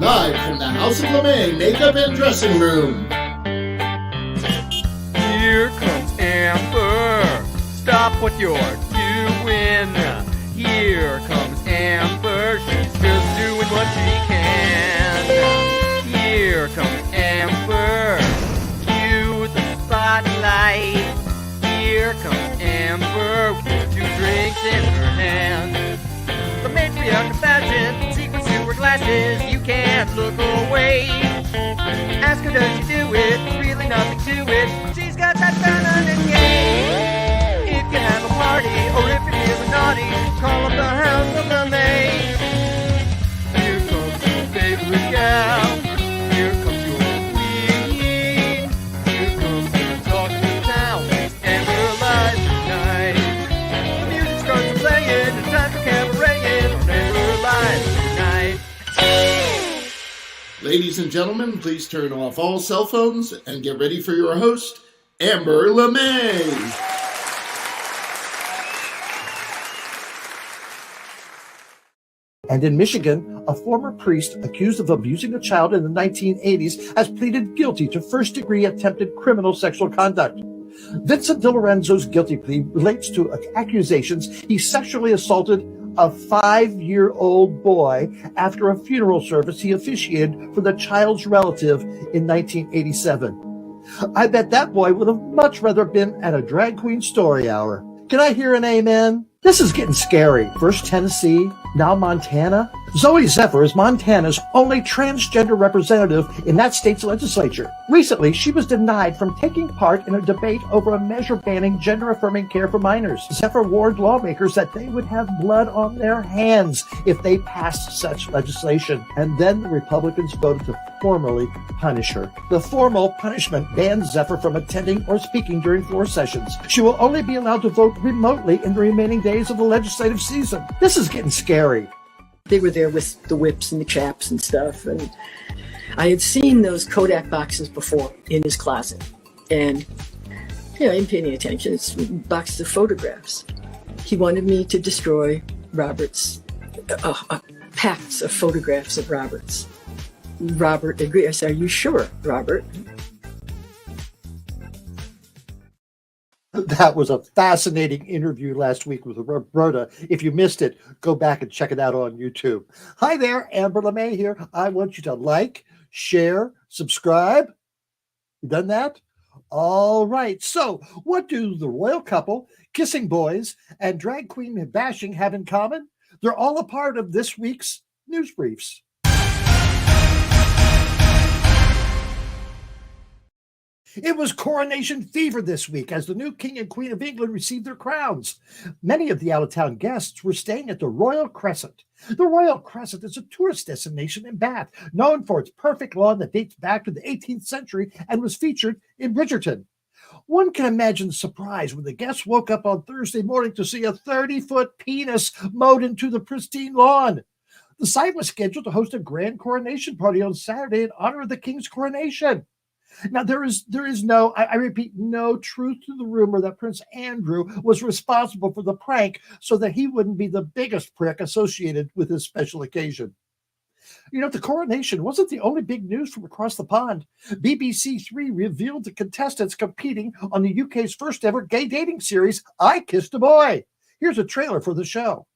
Live from the House of LeMay Makeup and Dressing Room. Here comes Amber. Stop what you're doing. Here comes Amber. She's just doing what she can. Here comes Amber. Cue the spotlight. Here comes Amber with 2 drinks in her hand. The matriarch of fashion, secrets to her glasses, you can't look away. Ask her, does she do it? There's really nothing to it. She's got that feminine game. If you have a party, or if you're feeling naughty, call up the House of LeMay. Here comes your favorite gal. Here comes your queen. Here comes the talk of the town. And we're live tonight. The music starts playing, it's time for cabareting. And we're live tonight. Ladies and gentlemen, please turn off all cell phones and get ready for your host, Amber LeMay. And in Michigan, a former priest accused of abusing a child in the 1980s has pleaded guilty to first-degree attempted criminal sexual conduct. Vincent DiLorenzo's guilty plea relates to accusations he sexually assaulted a 5-year-old boy after a funeral service he officiated for the child's relative in 1987. I bet that boy would have much rather been at a drag queen story hour. Can I hear an amen? This is getting scary. First Tennessee, now Montana. Zoe Zephyr is Montana's only transgender representative in that state's legislature. Recently, she was denied from taking part in a debate over a measure banning gender-affirming care for minors. Zephyr warned lawmakers that they would have blood on their hands if they passed such legislation. And then the Republicans voted to formally punish her. The formal punishment bans Zephyr from attending or speaking during floor sessions. She will only be allowed to vote remotely in the remaining days of the legislative season. This is getting scary. They were there with the whips and the chaps and stuff, and I had seen those Kodak boxes before in his closet, and I didn't pay any attention. It's boxes of photographs. He wanted me to destroy Robert's packs of photographs of Robert's. Robert agreed. I said, "Are you sure, Robert?" That was a fascinating interview last week with Roberta. If you missed it, go back and check it out on YouTube. Hi there, Amber LeMay here. I want you to like, share, subscribe. You done that? All right. So what do the royal couple, kissing boys, and drag queen bashing have in common? They're all a part of this week's news briefs. It was coronation fever this week as the new King and Queen of England received their crowns. Many of the out-of-town guests were staying at the Royal Crescent. The Royal Crescent is a tourist destination in Bath, known for its perfect lawn that dates back to the 18th century and was featured in Bridgerton. One can imagine the surprise when the guests woke up on Thursday morning to see a 30-foot penis mowed into the pristine lawn. The site was scheduled to host a grand coronation party on Saturday in honor of the King's coronation. Now, there is no, I repeat, no truth to the rumor that Prince Andrew was responsible for the prank so that he wouldn't be the biggest prick associated with this special occasion. You know, the coronation wasn't the only big news from across the pond. BBC Three revealed the contestants competing on the UK's first ever gay dating series, I Kissed a Boy. Here's a trailer for the show.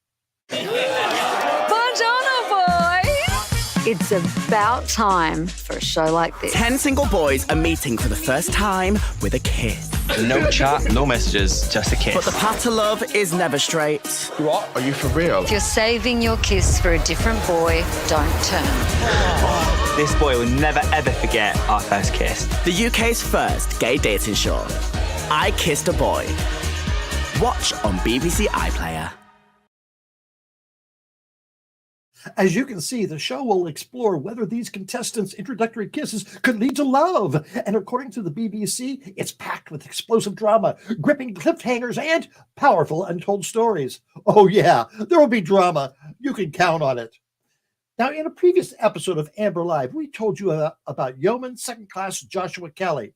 It's about time for a show like this. 10 single boys are meeting for the first time with a kiss. No chat, no messages, just a kiss. But the path to love is never straight. What? Are you for real? If you're saving your kiss for a different boy, don't turn. This boy will never ever forget our first kiss. The UK's first gay dating show, I Kissed a Boy. Watch on BBC iPlayer. As you can see, the show will explore whether these contestants' introductory kisses could lead to love. And according to the BBC, it's packed with explosive drama, gripping cliffhangers, and powerful untold stories. Oh yeah, there will be drama. You can count on it. Now, in a previous episode of Amber Live, we told you about Yeoman Second Class Joshua Kelly.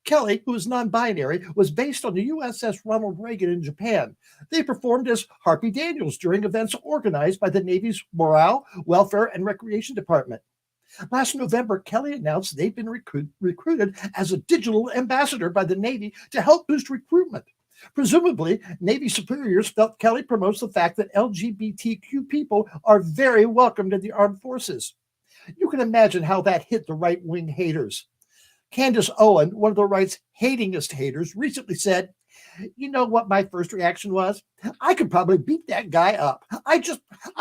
Kelly, who is non-binary, was based on the USS Ronald Reagan in Japan. They performed as Harpy Daniels during events organized by the Navy's Morale, Welfare, and Recreation Department. Last November, Kelly announced they've been recruited as a digital ambassador by the Navy to help boost recruitment. Presumably, Navy superiors felt Kelly promotes the fact that LGBTQ people are very welcomed in the armed forces. You can imagine how that hit the right-wing haters. Candace Owen, one of the right's hatingest haters, recently said, "You know what my first reaction was? I could probably beat that guy up. I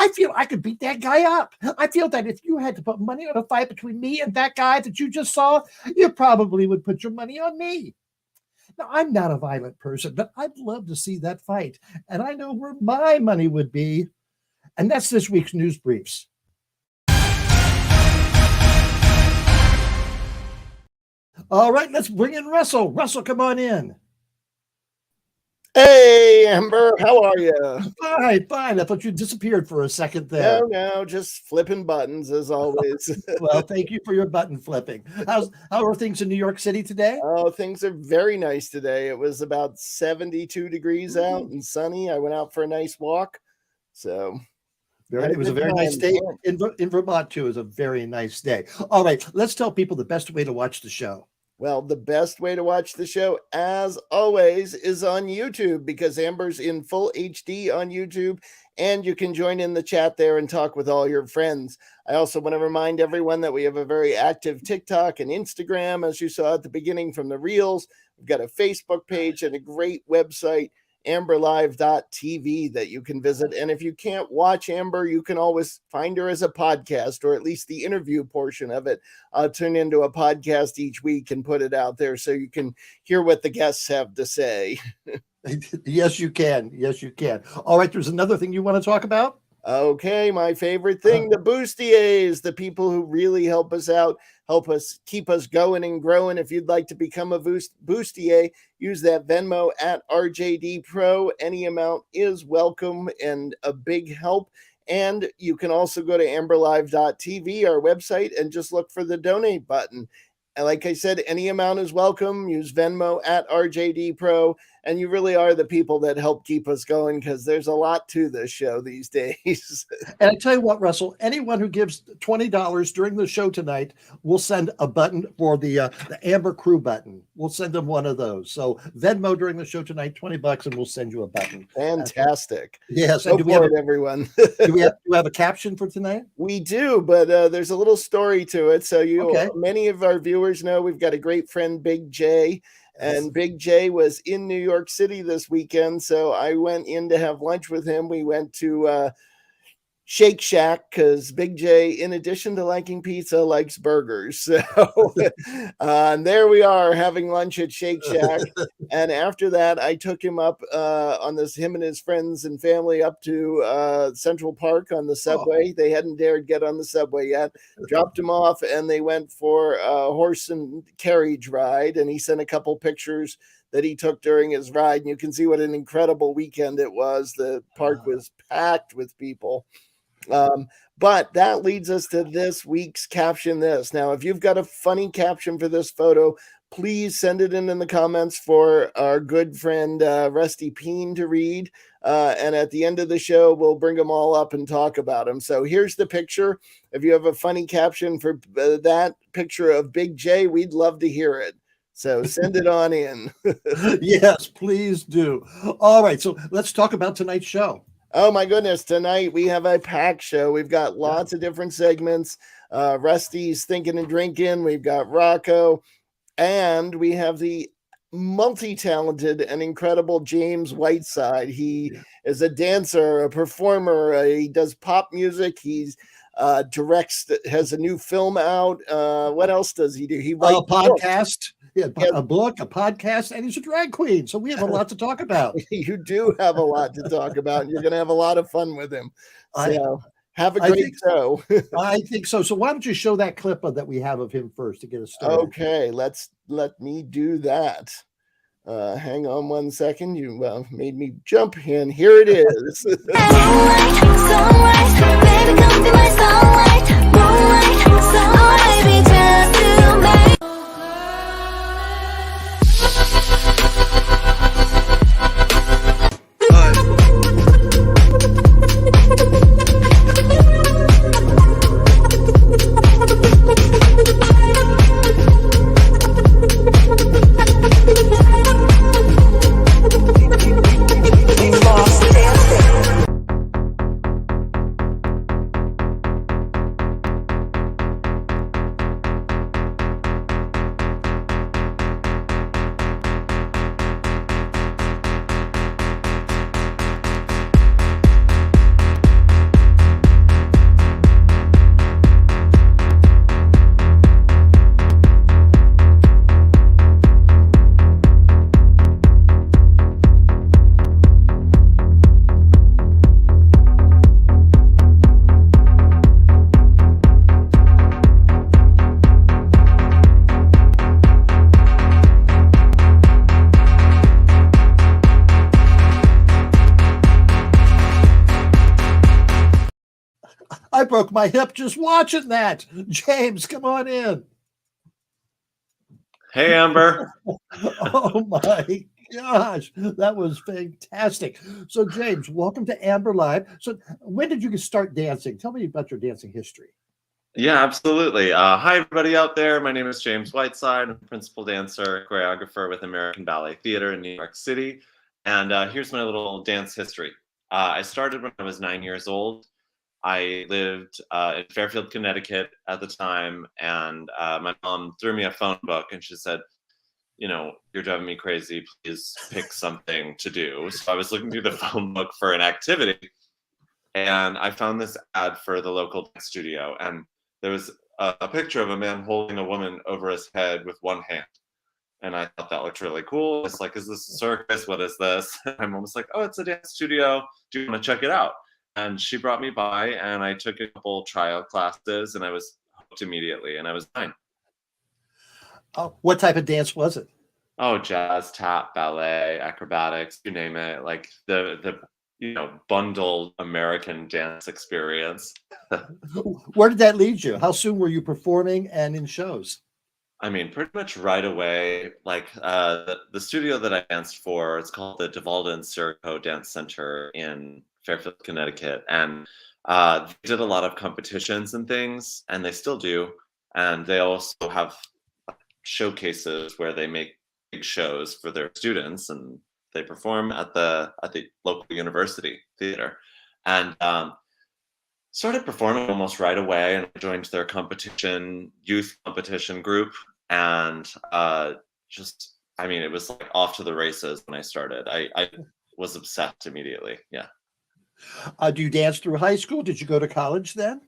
feel I could beat that guy up. I feel that if you had to put money on a fight between me and that guy that you just saw, you probably would put your money on me." Now, I'm not a violent person, but I'd love to see that fight. And I know where my money would be. And that's this week's News Briefs. All right, let's bring in Russell. Russell, come on in. Hey, Amber, how are you? Fine. I thought you disappeared for a second there. No, just flipping buttons as always. Well, thank you for your button flipping. How are things in New York City today? Oh, things are very nice today. It was about 72 degrees out and sunny. I went out for a nice walk. So it was a very nice day in Vermont, too. It was a very nice day. All right, let's tell people the best way to watch the show. Well, the best way to watch the show, as always, is on YouTube, because Amber's in full HD on YouTube, and you can join in the chat there and talk with all your friends. I also want to remind everyone that we have a very active TikTok and Instagram, as you saw at the beginning from the Reels. We've got a Facebook page and a great website, amberlive.tv, that you can visit. And if you can't watch Amber, you can always find her as a podcast, or at least the interview portion of it turn into a podcast each week and put it out there so you can hear what the guests have to say. Yes, you can. All right, there's another thing you want to talk about? Okay, my favorite thing, the bustiers, the people who really help us out, help us keep us going and growing. If you'd like to become a bustier, use that Venmo at RJD Pro. Any amount is welcome and a big help. And you can also go to amberlive.tv, our website, and just look for the donate button. And like I said, any amount is welcome. Use Venmo at RJD Pro. And you really are the people that help keep us going, because there's a lot to this show these days. And I tell you what, Russell, anyone who gives $20 during the show tonight, we'll send a button for the Amber Crew button. We'll send them one of those. So Venmo during the show tonight, $20, and we'll send you a button. Fantastic. Yes. Go for it, everyone. do we have a caption for tonight? We do, but there's a little story to it. So many of our viewers know we've got a great friend, Big J. And Big J was in New York City this weekend, so I went in to have lunch with him. We went to Shake Shack, because Big J, in addition to liking pizza, likes burgers. So and there we are having lunch at Shake Shack. And after that, I took him up him and his friends and family up to Central Park on the subway. They hadn't dared get on the subway yet. Dropped him off, and they went for a horse and carriage ride. And he sent a couple pictures that he took during his ride. And you can see what an incredible weekend it was. The park was packed with people. But that leads us to this week's Caption This. Now, if you've got a funny caption for this photo, please send it in the comments for our good friend Rusty Peen to read. And at the end of the show, we'll bring them all up and talk about them. So here's the picture. If you have a funny caption for that picture of Big J, we'd love to hear it. So send it on in. Yes, please do. All right, so let's talk about tonight's show. Oh my goodness, tonight we have a packed show. We've got lots of different segments. Rusty's Thinking and Drinking. We've got Rocco. And we have the multi-talented and incredible James Whiteside. He is a dancer, a performer. He does pop music. He's directs, has a new film out. What else does he do? He writes a podcast. A book, a podcast, and he's a drag queen. So we have a lot to talk about. You do have a lot to talk about. And you're going to have a lot of fun with him. So have a great show. I think so. So why don't you show that clip that we have of him first to get us started? Okay, let me do that. Hang on one second. You made me jump in. Here it is. Baby, come be my sunlight. Moonlight, sunlight, baby, just to make. I broke my hip just watching that. James, come on in. Hey, Amber. Oh my gosh, that was fantastic. So James, welcome to Amber Live. So when did you start dancing? Tell me about your dancing history. Yeah, absolutely. Hi, everybody out there. My name is James Whiteside. I'm a principal dancer, choreographer with American Ballet Theater in New York City. And here's my little dance history. I started when I was 9 years old. I lived in Fairfield, Connecticut at the time. And my mom threw me a phone book and she said, you know, you're driving me crazy. Please pick something to do. So I was looking through the phone book for an activity. And I found this ad for the local dance studio. And there was a picture of a man holding a woman over his head with one hand. And I thought that looked really cool. It's like, is this a circus? What is this? I'm almost like, oh, it's a dance studio. Do you want to check it out? And she brought me by and I took a couple tryout classes and I was hooked immediately and I was 9. Oh, what type of dance was it? Oh, jazz, tap, ballet, acrobatics, you name it. Like the bundled American dance experience. Where did that lead you? How soon were you performing and in shows? I mean, pretty much right away. Like the studio that I danced for, it's called the Duvalda and Sirico Dance Center in Fairfield, Connecticut. And they did a lot of competitions and things, and they still do. And they also have showcases where they make big shows for their students and they perform at the local university theater, and started performing almost right away. And I joined their youth competition group, and it was like off to the races when I started. I was obsessed immediately. Yeah. Do you dance through high school? Did you go to college then?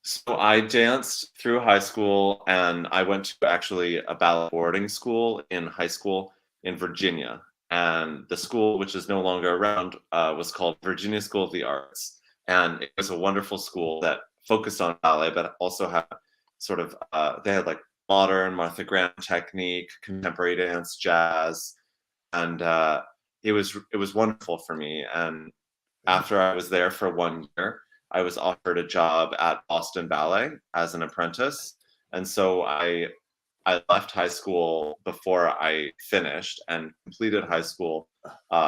So I danced through high school, and I went to actually a ballet boarding school in high school in Virginia. And the school, which is no longer around, was called Virginia School of the Arts. And it was a wonderful school that focused on ballet, but also had sort of, they had like modern Martha Graham technique, contemporary dance, jazz. And it was wonderful for me. And after I was there for 1 year, I was offered a job at Boston Ballet as an apprentice. And so I left high school before I finished and completed high school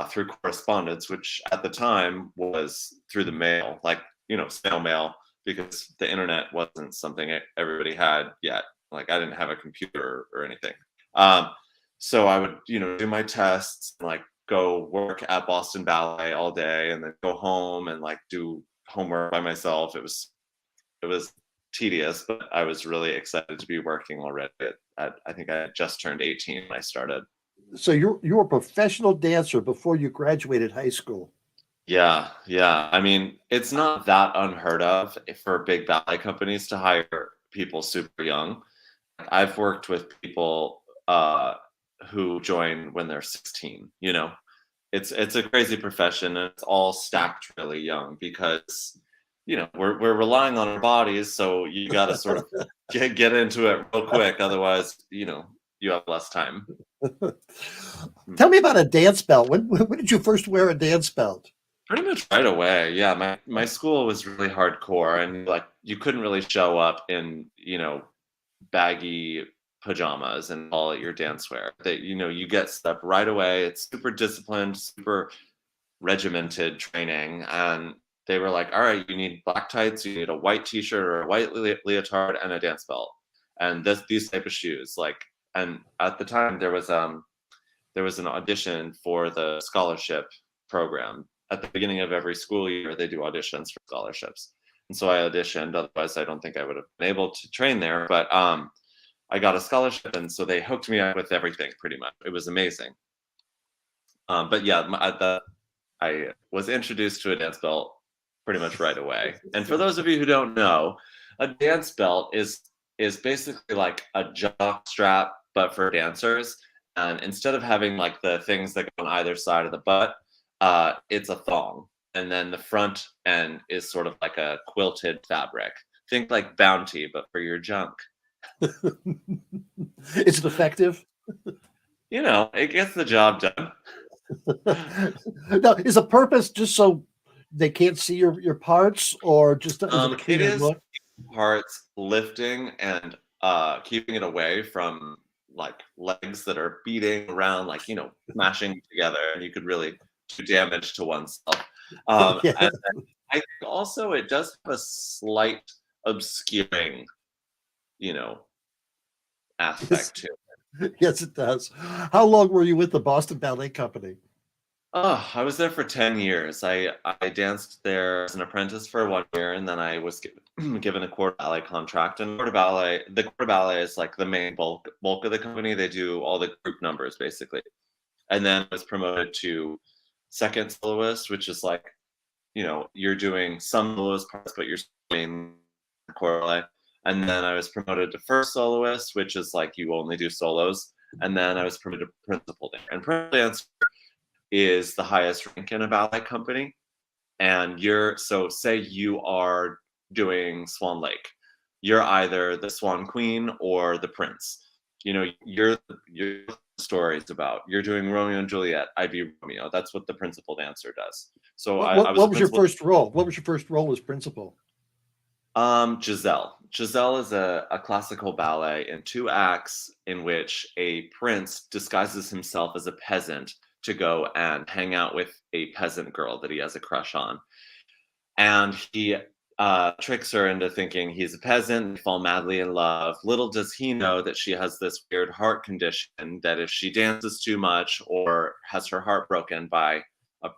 through correspondence, which at the time was through the mail, like, snail mail, because the internet wasn't something everybody had yet. Like I didn't have a computer or anything. So I would, do my tests and like go work at Boston Ballet all day and then go home and like do homework by myself. It was tedious, but I was really excited to be working already. I think I had just turned 18 when I started. So you were a professional dancer before you graduated high school. Yeah. I mean, it's not that unheard of for big ballet companies to hire people super young. I've worked with people who join when they're 16. It's a crazy profession, and it's all stacked really young because we're relying on our bodies, so you got to sort of get into it real quick, otherwise you have less time. Tell me about a dance belt. When did you first wear a dance belt? Pretty much right away. Yeah, my school was really hardcore, and like you couldn't really show up in baggy pajamas and all at your dance wear. That you get set up right away. It's super disciplined, super regimented training, and they were like, all right, you need black tights, you need a white t-shirt or a white leotard and a dance belt and these type of shoes. Like, and at the time there was an audition for the scholarship program. At the beginning of every school year, they do auditions for scholarships. And so I auditioned, otherwise I don't think I would have been able to train there, but I got a scholarship, and so they hooked me up with everything pretty much. It was amazing. But yeah, I was introduced to a dance belt pretty much right away. And for those of you who don't know, a dance belt is basically like a jock strap, but for dancers. And instead of having like the things that go on either side of the butt, it's a thong. And then the front end is sort of like a quilted fabric. Think like Bounty, but for your junk. Is it effective? It gets the job done. Now, is the purpose just so they can't see your parts, or just it is look? Parts lifting and keeping it away from like legs that are beating around, like smashing together, and you could really do damage to oneself. Yes. And I think also it does have a slight obscuring, aspect to it. Yes, it does. How long were you with the Boston Ballet Company? Oh, I was there for 10 years. I danced there as an apprentice for 1 year, and then I was given a corps ballet contract. And the corps ballet is like the main bulk of the company. They do all the group numbers basically. And then I was promoted to second soloist, which is like, you're doing some soloist parts, but you're doing corps ballet. And then I was promoted to first soloist, which is like you only do solos. And then I was promoted to principal dancer. And principal dancer is the highest rank in a ballet company. And say you are doing Swan Lake, you're either the Swan Queen or the Prince. You're story is about. You're doing Romeo and Juliet, I'd be Romeo. That's what the principal dancer does. So what was your first role? What was your first role as principal? Giselle. Giselle is a classical ballet in 2 acts in which a prince disguises himself as a peasant to go and hang out with a peasant girl that he has a crush on. And he tricks her into thinking he's a peasant. They fall madly in love. Little does he know that she has this weird heart condition that if she dances too much or has her heart broken by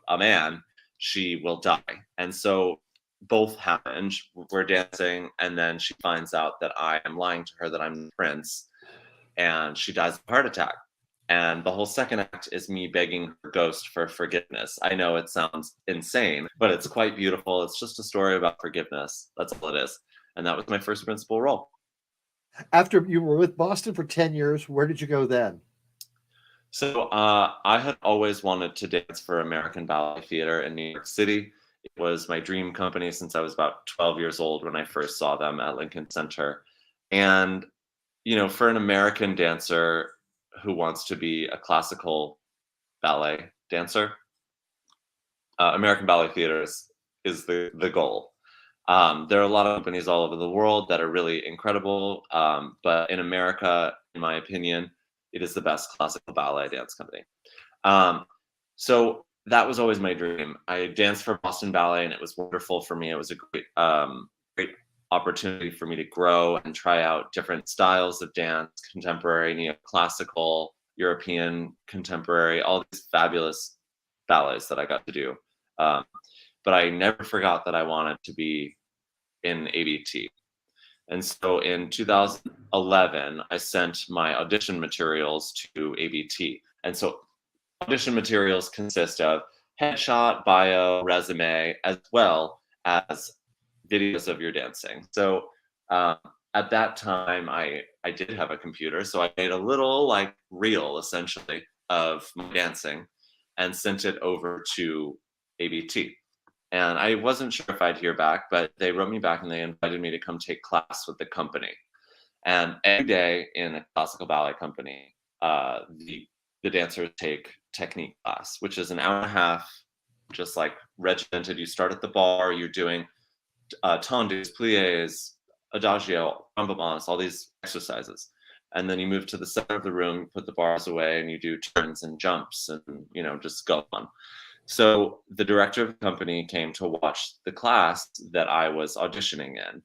a man, she will die. And so both happen. We're dancing, and then she finds out that I am lying to her, that I'm the prince, and she dies of a heart attack. And the whole second act is me begging her ghost for forgiveness. I know it sounds insane, but it's quite beautiful. It's just a story about forgiveness. That's all it is. And that was my first principal role. After you were with Boston for 10 years, where did you go then? So I had always wanted to dance for American Ballet Theater in New York City. It was my dream company since I was about 12 years old when I first saw them at Lincoln Center. And, for an American dancer who wants to be a classical ballet dancer, American Ballet Theater is the goal. There are a lot of companies all over the world that are really incredible, but in America, in my opinion, it is the best classical ballet dance company. So that was always my dream. I danced for Boston Ballet, and it was wonderful for me. It was a great opportunity for me to grow and try out different styles of dance, contemporary, neoclassical, European, contemporary, all these fabulous ballets that I got to do. But I never forgot that I wanted to be in ABT. And so in 2011, I sent my audition materials to ABT. And so audition materials consist of headshot, bio, resume, as well as videos of your dancing. So at that time, I did have a computer, so I made a little reel essentially of my dancing and sent it over to ABT. And I wasn't sure if I'd hear back, but they wrote me back and they invited me to come take class with the company. And every day in a classical ballet company, the dancers take technique class, which is an hour and a half, just like regimented. You start at the bar, you're doing tendus, pliés, adagio, rebondis, all these exercises. And then you move to the center of the room, put the bars away, and you do turns and jumps and, just go on. So the director of the company came to watch the class that I was auditioning in.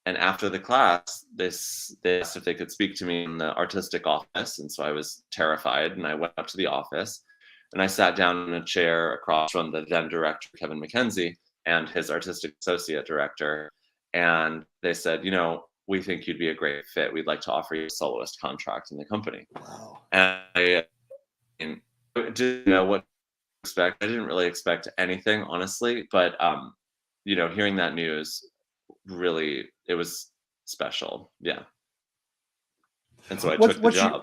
And after the class, they asked if they could speak to me in the artistic office. And so I was terrified, and I went up to the office and I sat down in a chair across from the then director, Kevin McKenzie, and his artistic associate director. And they said, we think you'd be a great fit. We'd like to offer you a soloist contract in the company. Wow. And I didn't know what to expect. I didn't really expect anything, honestly. But, hearing that news, really, it was special. Yeah. And so I took the job.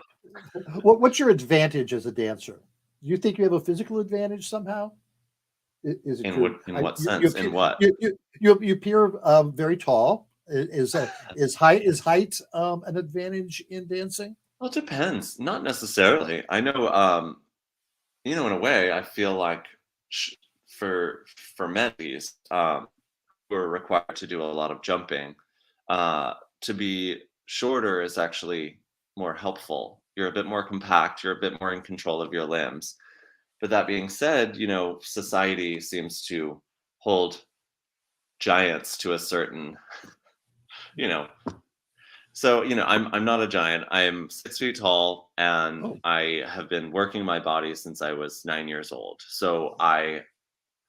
What's your advantage as a dancer? Do you think you have a physical advantage somehow? Is it in true? what sense? In what? You appear very tall. Is height an advantage in dancing? Well, it depends. Not necessarily. I know, in a way, I feel like for men at least, who are required to do a lot of jumping, to be shorter is actually more helpful. You're a bit more compact, you're a bit more in control of your limbs. But that being said, society seems to hold giants to a certain, so, I'm not a giant. I am 6 feet tall, and I have been working my body since I was 9 years old. So I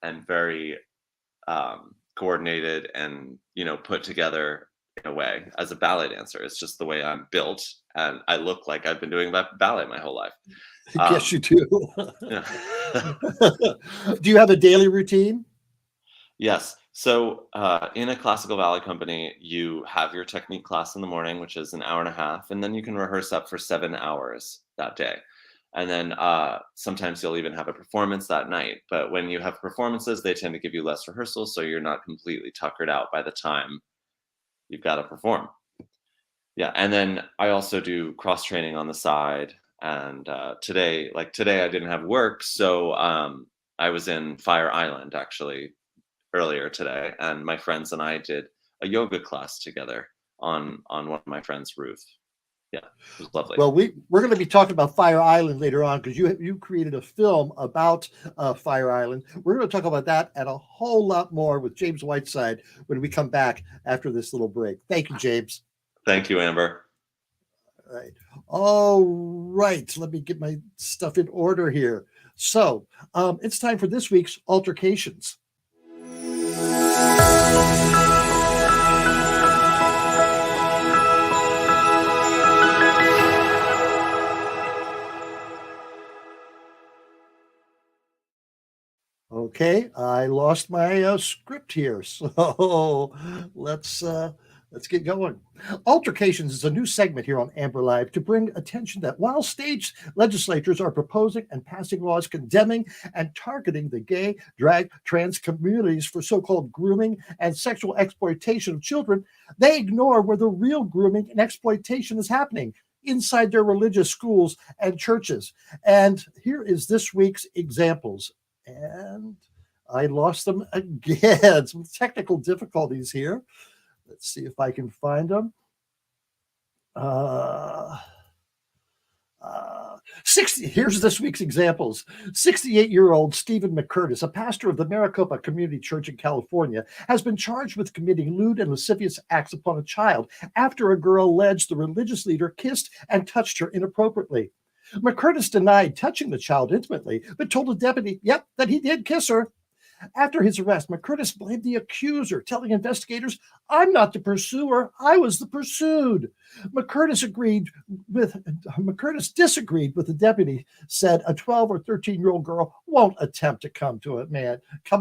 am very coordinated and, put together in a way as a ballet dancer. It's just the way I'm built, and I look like I've been doing ballet my whole life. Yes, you do. Yeah. Do you have a daily routine? Yes. So in a classical ballet company, you have your technique class in the morning, which is an hour and a half, and then you can rehearse up for 7 hours that day. And then sometimes you'll even have a performance that night. But when you have performances, they tend to give you less rehearsals, so you're not completely tuckered out by the time you've got to perform. Yeah, and then I also do cross training on the side. And today I didn't have work, so I was in Fire Island actually earlier today, and my friends and I did a yoga class together on one of my friend's roof. Yeah, it was lovely. Well, we're going to be talking about Fire Island later on, because you created a film about Fire Island. We're going to talk about that and a whole lot more with James Whiteside when we come back after this little break. Thank you, James. Thank you, Amber. All right. Let me get my stuff in order here. So it's time for this week's altercations. Okay, I lost my script here, so let's get going. Altercations is a new segment here on Amber Live to bring attention that while state legislatures are proposing and passing laws condemning and targeting the gay, drag, trans communities for so-called grooming and sexual exploitation of children, they ignore where the real grooming and exploitation is happening inside their religious schools and churches. And here is this week's examples. And I lost them again. Some technical difficulties here. Let's see if I can find them. 60. Here's this week's examples. 68-year-old Stephen McCurtis, a pastor of the Maricopa Community Church in California, has been charged with committing lewd and lascivious acts upon a child after a girl alleged the religious leader kissed and touched her inappropriately. McCurtis denied touching the child intimately, but told a deputy, that he did kiss her. After his arrest, McCurtis blamed the accuser, telling investigators, "I'm not the pursuer, I was the pursued." McCurtis disagreed with the deputy, said a 12 or 13-year-old girl won't attempt to come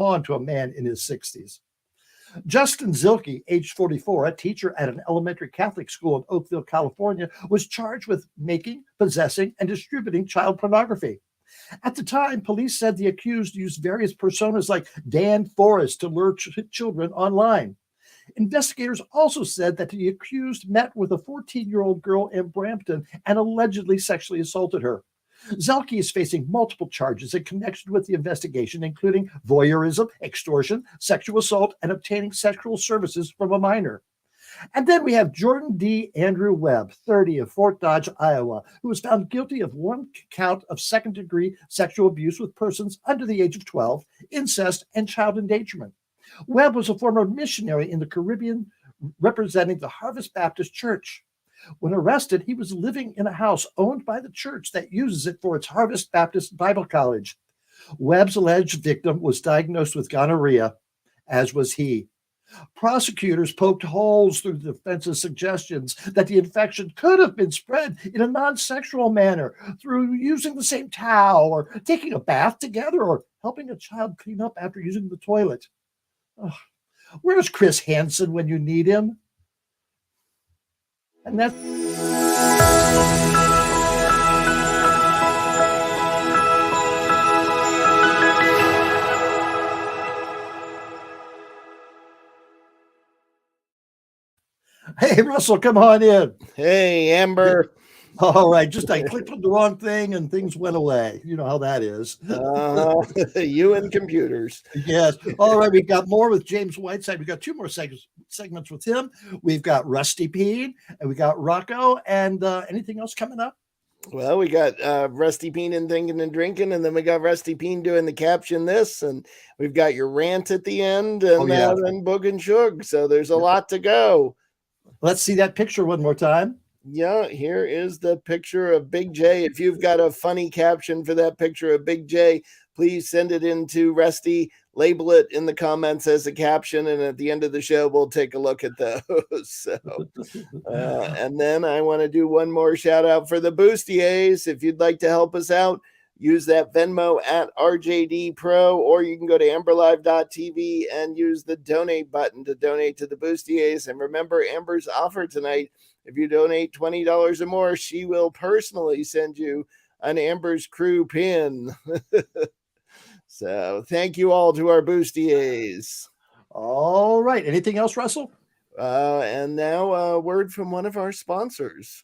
on to a man in his 60s. Justin Zilke, age 44, a teacher at an elementary Catholic school in Oakville, California, was charged with making, possessing, and distributing child pornography. At the time, police said the accused used various personas like Dan Forrest to lure children online. Investigators also said that the accused met with a 14-year-old girl in Brampton and allegedly sexually assaulted her. Zelke is facing multiple charges in connection with the investigation, including voyeurism, extortion, sexual assault, and obtaining sexual services from a minor. And then we have Jordan D. Andrew Webb, 30, of Fort Dodge, Iowa, who was found guilty of one count of second-degree sexual abuse with persons under the age of 12, incest, and child endangerment. Webb was a former missionary in the Caribbean representing the Harvest Baptist Church. When arrested, he was living in a house owned by the church that uses it for its Harvest Baptist Bible College. Webb's alleged victim was diagnosed with gonorrhea, as was he. Prosecutors poked holes through the defense's suggestions that the infection could have been spread in a non-sexual manner through using the same towel or taking a bath together or helping a child clean up after using the toilet. Where's Chris Hansen when you need him? And that's Hey, Russell, come on in. Hey, Amber. All right, just I clicked on the wrong thing and things went away. You know how that is. You and computers. Yes. All right, we've got more with James Whiteside. We've got two more segments with him. We've got Rusty Peen and we got Rocco. And anything else coming up? Well, we got Rusty Peen and Thinking and Drinking, and then we got Rusty Peen doing the caption this, and we've got your rant at the end, and then Boog and Shug. So there's a lot to go. Let's see that picture one more time. Yeah, here is the picture of Big J. If you've got a funny caption for that picture of Big J, please send it in to Rusty, label it in the comments as a caption, and at the end of the show, we'll take a look at those. So, and then I want to do one more shout out for the Boostiers. If you'd like to help us out, use that Venmo at RJD Pro, or you can go to amberlive.tv and use the donate button to donate to the Boostiers. And remember Amber's offer tonight. If you donate $20 or more, she will personally send you an Amber's Crew pin. So thank you all to our Boostiers. All right. Anything else, Russell? And now a word from one of our sponsors.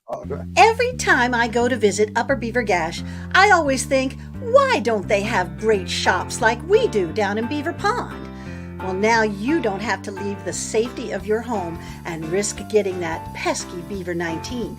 Every time I go to visit Upper Beaver Gash, I always think, why don't they have great shops like we do down in Beaver Pond? Well, now you don't have to leave the safety of your home and risk getting that pesky Beaver 19.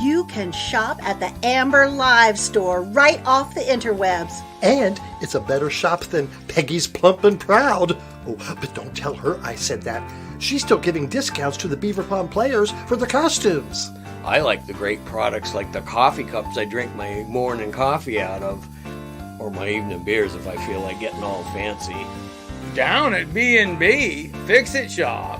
You can shop at the Amber Live store right off the interwebs. And it's a better shop than Peggy's Plump and Proud. Oh, but don't tell her I said that. She's still giving discounts to the Beaver Pond players for the costumes. I like the great products like the coffee cups I drink my morning coffee out of, or my evening beers if I feel like getting all fancy. Down at B&B Fix-It Shop,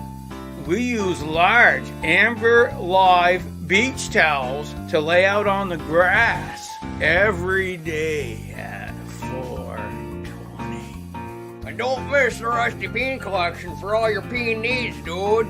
we use large Amber Live beach towels to lay out on the grass every day at 4:20. And don't miss the Rusty Bean collection for all your peen needs, dude.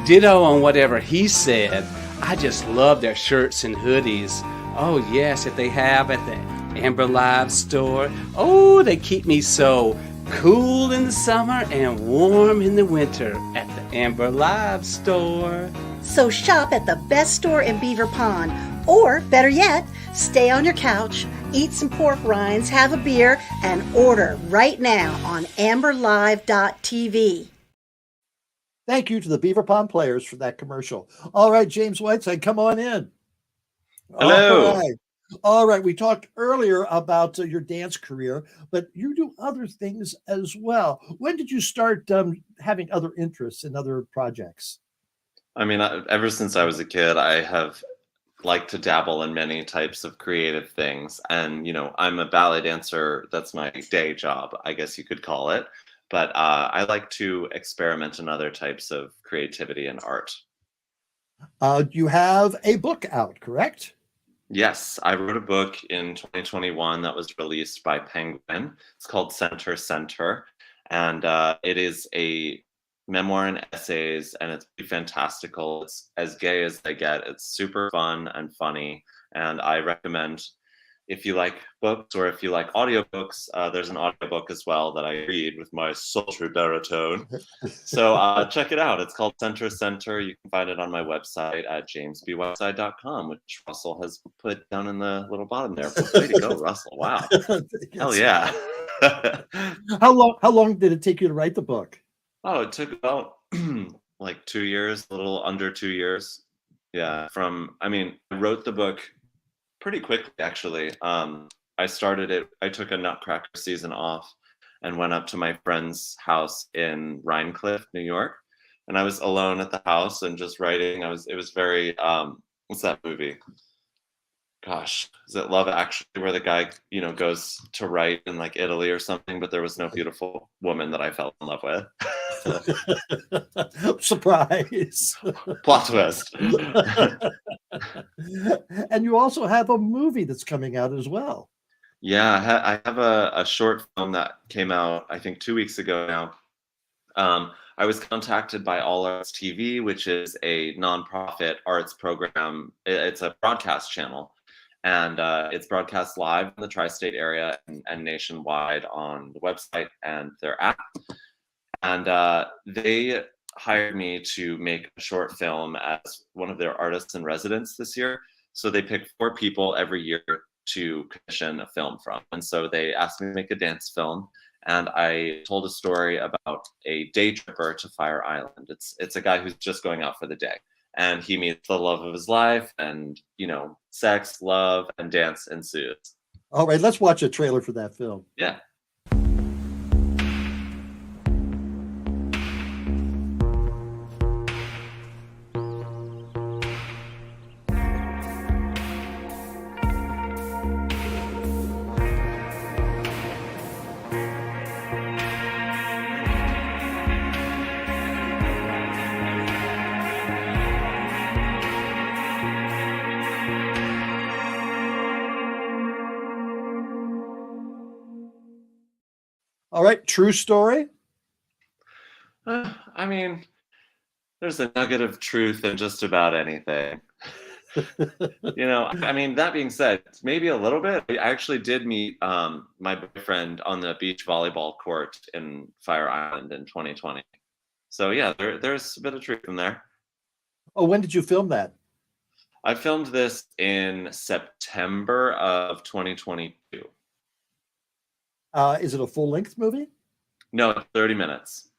Ditto on whatever he said. I just love their shirts and hoodies. Oh yes, that they have at the Amber Live store. Oh, they keep me so cool in the summer and warm in the winter at the Amber Live store. So shop at the best store in Beaver Pond, or better yet, stay on your couch, eat some pork rinds, have a beer, and order right now on amberlive.tv. Thank you to the Beaver Pond players for that commercial. All right, James Whiteside, come on in. Hello. All right. We talked earlier about your dance career, but you do other things as well. When did you start having other interests in other projects? I mean, ever since I was a kid, I have liked to dabble in many types of creative things. And, you know, I'm a ballet dancer. That's my day job, I guess you could call it. But I like to experiment in other types of creativity and art. You have a book out, correct? Yes, I wrote a book in 2021 that was released by Penguin. It's called Center Center, and it is a memoir and essays, and it's pretty fantastical. It's as gay as they get. It's super fun and funny, and I recommend if you like books or if you like audiobooks, there's an audiobook as well that I read with my sultry baritone. So check it out. It's called Center Center. You can find it on my website at jamesbwhiteside.com, which Russell has put down in the little bottom there. Way to go, Russell. Wow. Hell yeah. How long did it take you to write the book? Oh, it took about like 2 years, a little under 2 years. Yeah. I wrote the book pretty quickly, actually. I started it, I took a Nutcracker season off and went up to my friend's house in Rhinecliff, New York. And I was alone at the house and just writing. It was very, what's that movie? Gosh, is it Love Actually, where the guy, goes to write in like Italy or something, but there was no beautiful woman that I fell in love with. Surprise. Plot twist. And you also have a movie that's coming out as well. Yeah, I have a short film that came out, I think 2 weeks ago now. I was contacted by All Arts TV, which is a nonprofit arts program. It's a broadcast channel. And it's broadcast live in the tri-state area and nationwide on the website and their app. And they hired me to make a short film as one of their artists in residence this year. So they pick 4 people every year to commission a film from. And so they asked me to make a dance film. And I told a story about a day tripper to Fire Island. It's a guy who's just going out for the day. And he meets the love of his life, and, you know, sex, love, and dance ensues. All right, let's watch a trailer for that film. Yeah. All right, true story? I mean, there's a nugget of truth in just about anything. You know, I mean, that being said, maybe a little bit. I actually did meet my boyfriend on the beach volleyball court in Fire Island in 2020. So yeah, there's a bit of truth in there. Oh, when did you film that? I filmed this in September of 2022. Is it a full-length movie? No, 30 minutes.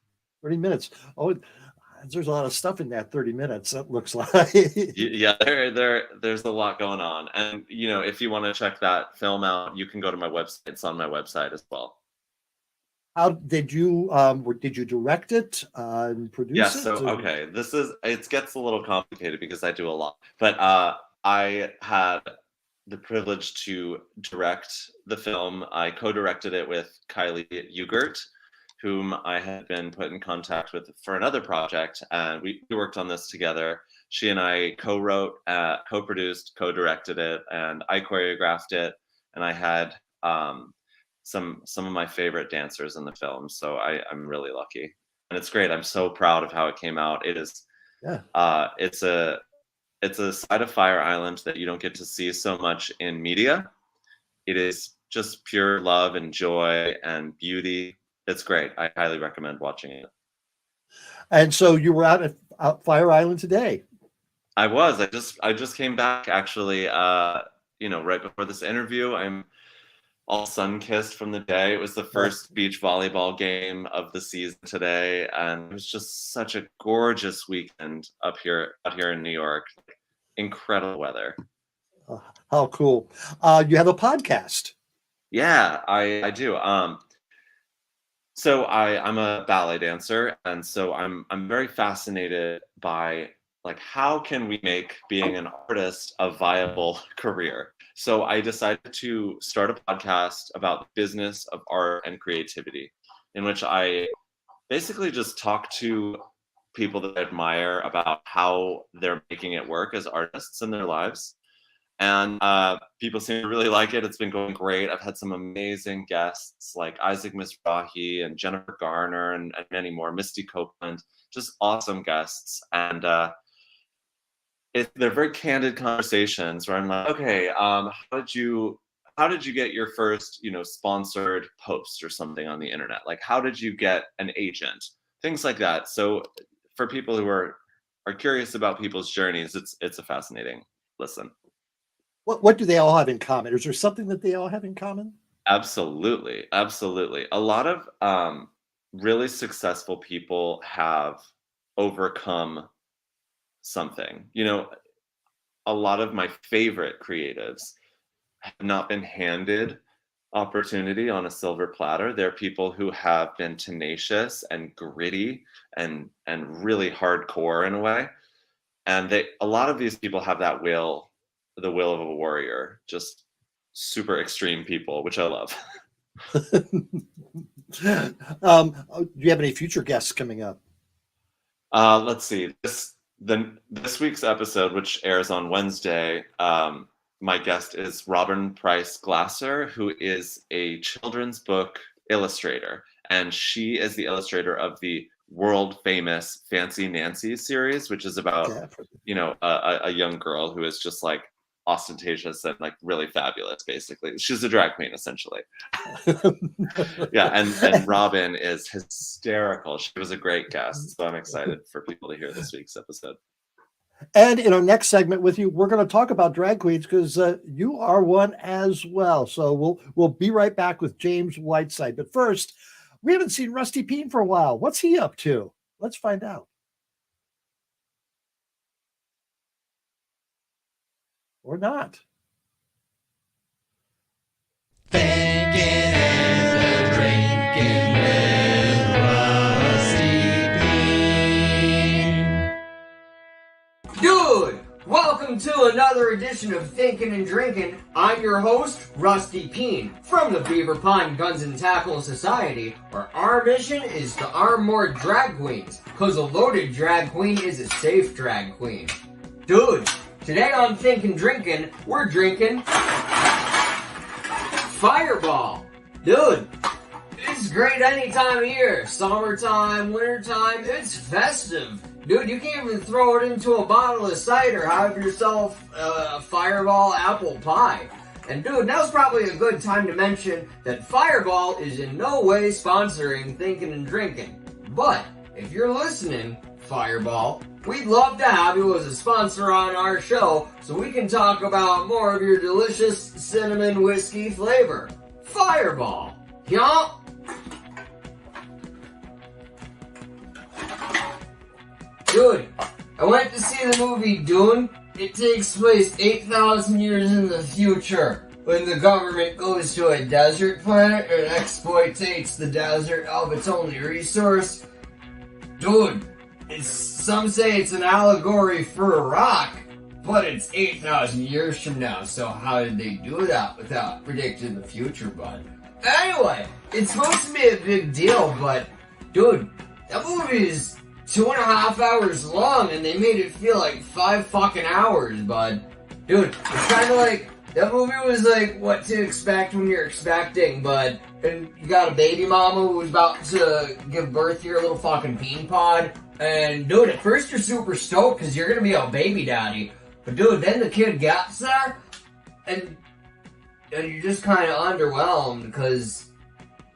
30 minutes. Oh, there's a lot of stuff in that 30 minutes, it looks like. Yeah, there's a lot going on. And, you know, if you want to check that film out, you can go to my website. It's on my website as well. How did you direct it and produce it? Yeah, so, okay, it gets a little complicated because I do a lot. But I had the privilege to direct the film. I co-directed it with Kylie Ugert, whom I had been put in contact with for another project, and we worked on this together. She and I co-wrote, co-produced, co-directed it, and I choreographed it, and I had some of my favorite dancers in the film, so I'm really lucky. And it's great. I'm so proud of how it came out. It is, it's a side of Fire Island that you don't get to see so much in media. It is just pure love and joy and beauty. It's great. I highly recommend watching it. And so you were out at Fire Island today. I was. I just came back actually. You know, right before this interview. I'm all sun-kissed from the day. It was the first beach volleyball game of the season today, and it was just such a gorgeous weekend out here in New York. Incredible weather. How cool. You have a podcast. Yeah, I do. So I'm a ballet dancer, and so I'm very fascinated by, like, how can we make being an artist a viable career? So I decided to start a podcast about the business of art and creativity, in which I basically just talk to people that I admire about how they're making it work as artists in their lives. And people seem to really like it. It's been going great. I've had some amazing guests like Isaac Mizrahi and Jennifer Garner and many more, Misty Copeland, just awesome guests. And they're very candid conversations where I'm like, okay, how did you get your first, you know, sponsored post or something on the internet? Like, how did you get an agent? Things like that. So for people who are curious about people's journeys, it's a fascinating listen. What do they all have in common? Is there something that they all have in common? Absolutely. Absolutely. A lot of really successful people have overcome something. You know, a lot of my favorite creatives have not been handed opportunity on a silver platter. They're people who have been tenacious and gritty and really hardcore in a way. And a lot of these people have that will, the will of a warrior, just super extreme people, which I love. Do you have any future guests coming up? Let's see. This week's episode, which airs on Wednesday, my guest is Robin Price Glasser, who is a children's book illustrator, and she is the illustrator of the world famous Fancy Nancy series, which is about you know, a young girl who is just like ostentatious and like really fabulous. Basically, she's a drag queen essentially. Yeah, and Robin is hysterical. She was a great guest, so I'm excited for people to hear this week's episode. And in our next segment with you, we're going to talk about drag queens because you are one as well. So we'll be right back with James Whiteside. But first, we haven't seen Rusty Peen for a while. What's he up to? Let's find out. Or not. Thinking and drinking with Rusty Peen. Dude, welcome to another edition of Thinking and Drinking. I'm your host, Rusty Peen, from the Beaver Pond Guns and Tackle Society, where our mission is to arm more drag queens, because a loaded drag queen is a safe drag queen. Dude, today on Thinking Drinking, we're drinking Fireball. Dude, it's great any time of year. Summertime, wintertime, it's festive. Dude, you can't even throw it into a bottle of cider. Have yourself a Fireball apple pie. And dude, now's probably a good time to mention that Fireball is in no way sponsoring Thinking and Drinking. But if you're listening, Fireball, we'd love to have you as a sponsor on our show so we can talk about more of your delicious cinnamon whiskey flavor. Fireball. Yeah? Dude, I went to see the movie Dune. It takes place 8,000 years in the future when the government goes to a desert planet and exploitates the desert of its only resource. Dude, some say it's an allegory for Iraq, but it's 8,000 years from now, so how did they do that without predicting the future, bud? Anyway, it's supposed to be a big deal, but dude, that movie is 2.5 hours long, and they made it feel like 5 fucking hours, bud. Dude, it's kind of like, that movie was like what to expect when you're expecting, bud. And you got a baby mama who's about to give birth to your little fucking peen pod. And dude, at first you're super stoked because you're gonna be a baby daddy. But dude, then the kid gets there, and you're just kind of underwhelmed because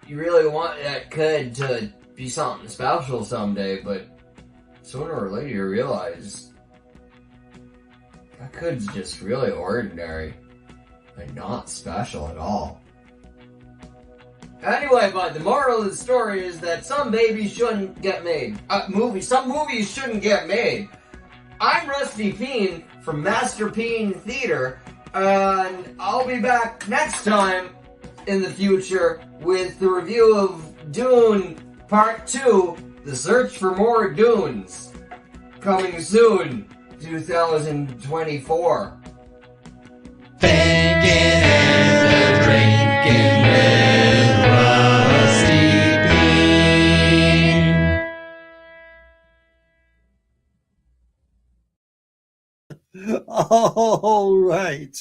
you really want that kid to be something special someday, but sooner or later you realize that kid's just really ordinary and not special at all. Anyway, but the moral of the story is that some babies shouldn't get made. Some movies shouldn't get made. I'm Rusty Peen from Master Peen Theater, and I'll be back next time in the future with the review of Dune Part 2, The Search for More Dunes, coming soon, 2024. Thinking and drinking with Rusty Peen. All right.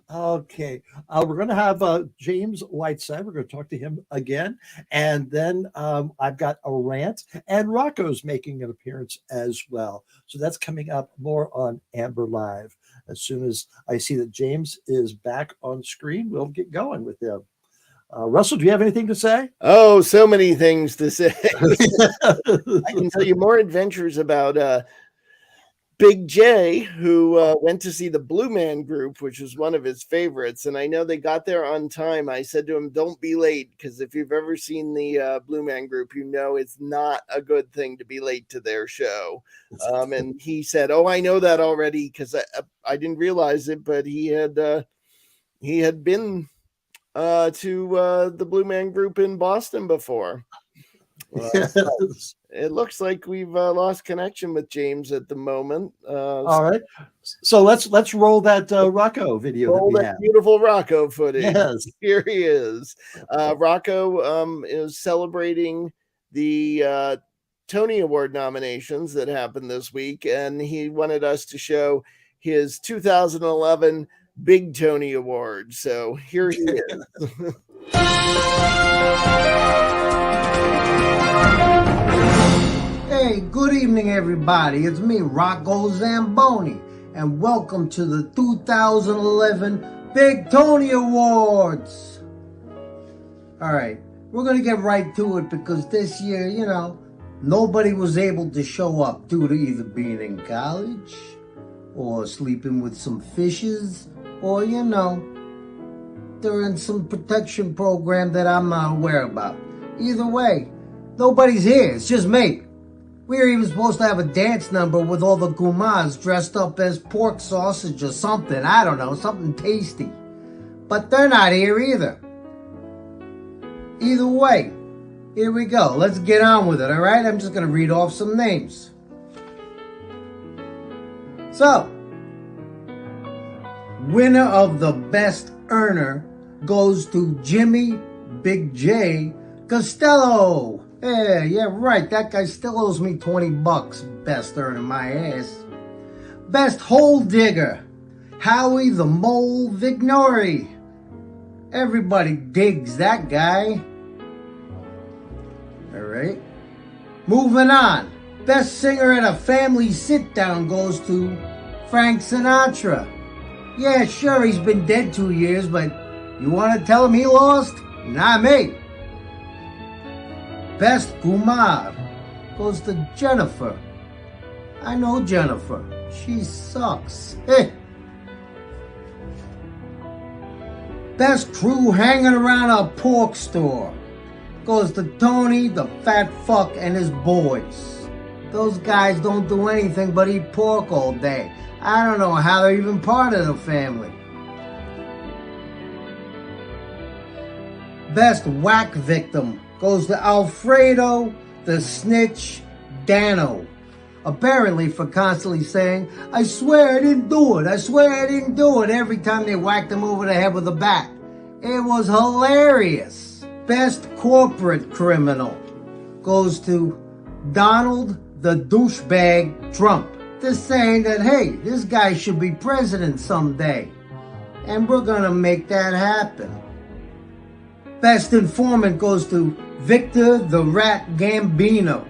Okay. We're going to have James Whiteside. We're going to talk to him again. And then I've got a rant, and Rocco's making an appearance as well. So that's coming up more on Amber Live. As soon as I see that James is back on screen, we'll get going with him. Russell, do you have anything to say? Oh, so many things to say. I can tell you more adventures about Big J, who went to see the Blue Man Group, which was one of his favorites. And I know they got there on time. I said to him, don't be late, because if you've ever seen the Blue Man Group, you know it's not a good thing to be late to their show. And he said, oh, I know that already, because I didn't realize it, but he had been to the Blue Man Group in Boston before. It looks like we've lost connection with James at the moment. All right, so let's roll that Rocco video. Roll that beautiful Rocco footage. Yes, here he is. Rocco is celebrating the Tony Award nominations that happened this week, and he wanted us to show his 2011 Big Tony Award. So here he is. Hey, good evening, everybody. It's me, Rocco Zamboni, and welcome to the 2011 Big Tony Awards. All right, we're going to get right to it because this year, you know, nobody was able to show up due to either being in college or sleeping with some fishes, or, you know, they're in some protection program that I'm not aware about. Either way, nobody's here. It's just me. We were even supposed to have a dance number with all the gumas dressed up as pork sausage or something. I don't know, something tasty. But they're not here either. Either way, here we go. Let's get on with it, all right? I'm just going to read off some names. So, winner of the best earner goes to Jimmy Big J Costello. Yeah, right. That guy still owes me $20. Best earner my ass. Best hole digger, Howie the Mole Vignori. Everybody digs that guy. All right. Moving on. Best singer at a family sit-down goes to Frank Sinatra. Yeah, sure, he's been dead 2 years, but you want to tell him he lost? Not me. Best Kumar goes to Jennifer. I know Jennifer. She sucks. Best crew hanging around a pork store goes to Tony, the fat fuck, and his boys. Those guys don't do anything but eat pork all day. I don't know how they're even part of the family. Best whack victim goes to Alfredo the Snitch Dano. Apparently for constantly saying, I swear I didn't do it, I swear I didn't do it, every time they whacked him over the head with a bat. It was hilarious. Best corporate criminal goes to Donald the douchebag Trump. They're saying that, hey, this guy should be president someday. And we're gonna make that happen. Best informant goes to Victor the Rat Gambino.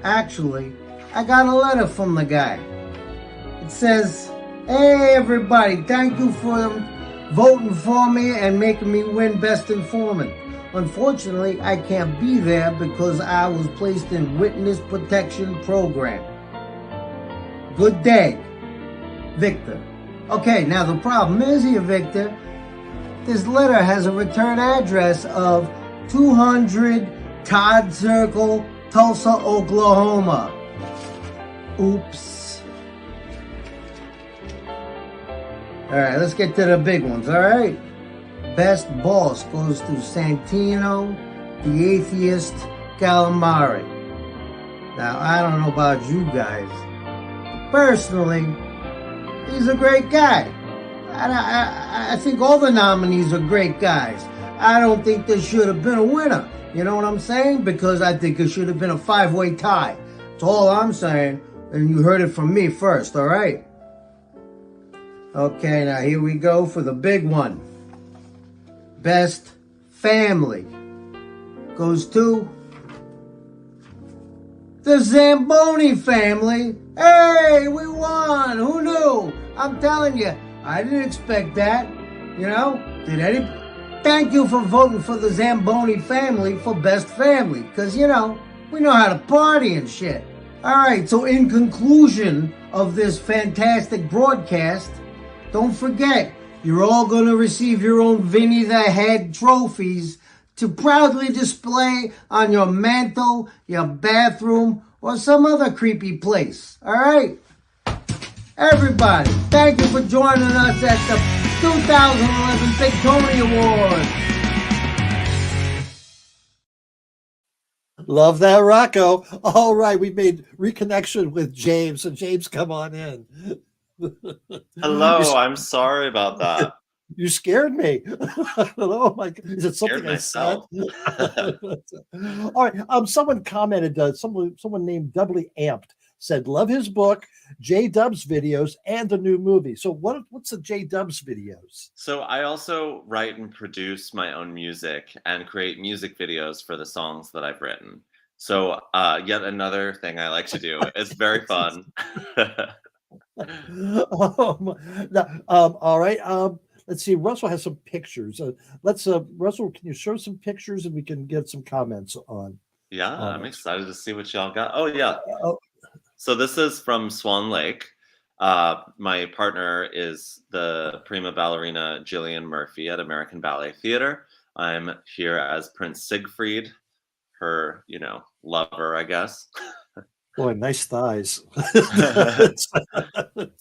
Actually, I got a letter from the guy. It says, hey everybody, thank you for voting for me and making me win Best Informant. Unfortunately, I can't be there because I was placed in Witness Protection Program. Good day, Victor. Okay, now the problem is here, Victor. This letter has a return address of 200 Todd Circle, Tulsa, Oklahoma. Oops. All right, let's get to the big ones, all right? Best boss goes to Santino, the atheist Calamari. Now, I don't know about you guys. Personally, he's a great guy. I think all the nominees are great guys. I don't think there should have been a winner. You know what I'm saying? Because I think it should have been a 5-way tie. That's all I'm saying. And you heard it from me first, all right? Okay, now here we go for the big one. Best family goes to the Zamboni family. Hey, we won. Who knew? I'm telling you, I didn't expect that. You know, thank you for voting for the Zamboni family for best family. Because, you know, we know how to party and shit. All right, so in conclusion of this fantastic broadcast, don't forget, you're all going to receive your own Vinny the Head trophies to proudly display on your mantle, your bathroom, or some other creepy place. All right? Everybody, thank you for joining us at the 2011 Big Tony Awards. Love that, Rocco. All right, we made reconnection with James. So James, come on in. Hello, I'm sorry about that. You scared me. Oh my God. Is it something I said? All right. Someone commented, someone named Doubly Amped said, love his book, J Dubs videos, and the new movie. So what's the J Dubs videos? So I also write and produce my own music and create music videos for the songs that I've written. So yet another thing I like to do. It's very fun. All right. Let's see. Russell has some pictures. Russell, can you show some pictures and we can get some comments on? Yeah, I'm excited to see what y'all got. Oh, yeah. So this is from Swan Lake. My partner is the prima ballerina Gillian Murphy at American Ballet Theater. I'm here as Prince Siegfried, her, lover, I guess. Boy, nice thighs.